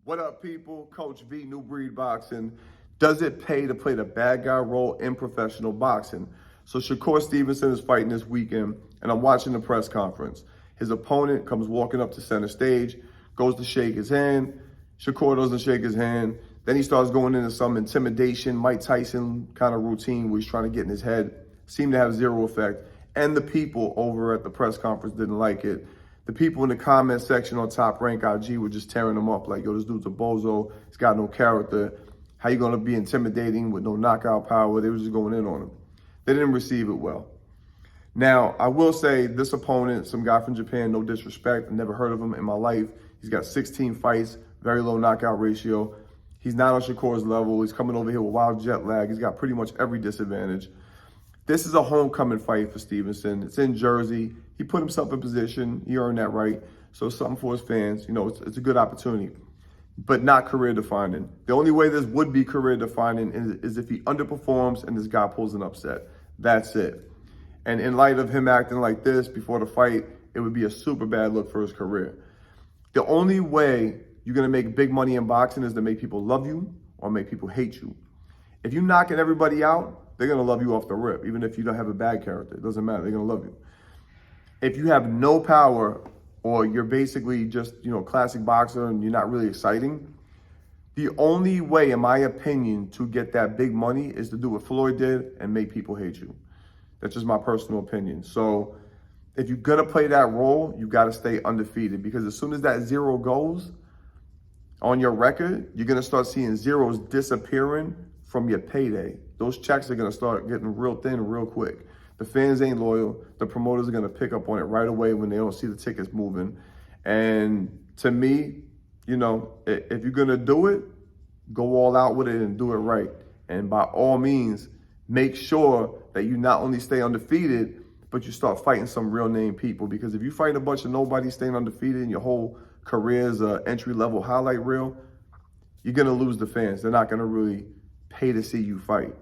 What up, people? Coach V, New Breed Boxing. Does it pay to play the bad guy role in professional boxing? So Shakur Stevenson is fighting this weekend, and I'm watching the press conference. His opponent comes walking up to center stage, goes to shake his hand. Shakur doesn't shake his hand. Then he starts going into some intimidation, Mike Tyson kind of routine where he's trying to get in his head. Seemed to have zero effect. And the people over at the press conference didn't like it. The people in the comment section on Top Rank IG were just tearing him up like, yo, this dude's a bozo. He's got no character. How you going to be intimidating with no knockout power? They were just going in on him. They didn't receive it well. Now, I will say this opponent, some guy from Japan, no disrespect. I've never heard of him in my life. He's got 16 fights, very low knockout ratio. He's not on Shakur's level. He's coming over here with wild jet lag. He's got pretty much every disadvantage. This is a homecoming fight for Stevenson. It's in Jersey. He put himself in position. He earned that right. So it's something for his fans. You know, it's a good opportunity, but not career defining. The only way this would be career defining is if he underperforms and this guy pulls an upset. That's it. And in light of him acting like this before the fight, it would be a super bad look for his career. The only way you're going to make big money in boxing is to make people love you or make people hate you. If you're knocking everybody out, they're going to love you off the rip. Even if you don't have a bad character, it doesn't matter. They're going to love you. If you have no power or you're basically just, classic boxer and you're not really exciting, the only way, in my opinion, to get that big money is to do what Floyd did and make people hate you. That's just my personal opinion. So if you're going to play that role, you got to stay undefeated, because as soon as that zero goes on your record, you're going to start seeing zeros disappearing from your payday. Those checks are going to start getting real thin real quick. The fans ain't loyal. The promoters are going to pick up on it right away when they don't see the tickets moving. And to me, if you're going to do it, go all out with it and do it right. And by all means, make sure that you not only stay undefeated, but you start fighting some real name people. Because if you fight a bunch of nobody staying undefeated and your whole career is an entry-level highlight reel, you're going to lose the fans. They're not going to really pay to see you fight.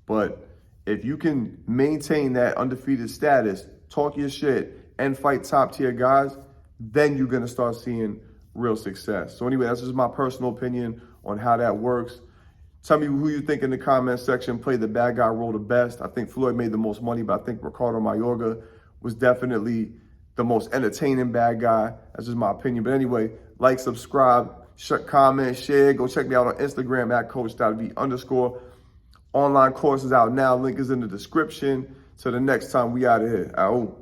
But if you can maintain that undefeated status, talk your shit, and fight top-tier guys, then you're going to start seeing real success. So anyway, that's just my personal opinion on how that works. Tell me who you think in the comment section played the bad guy role the best. I think Floyd made the most money, but I think Ricardo Mayorga was definitely the most entertaining bad guy. That's just my opinion. But anyway, like, subscribe, comment, share. Go check me out on Instagram at coach.v_. Online course is out now. Link is in the description. Till the next time, we out of here. Ow.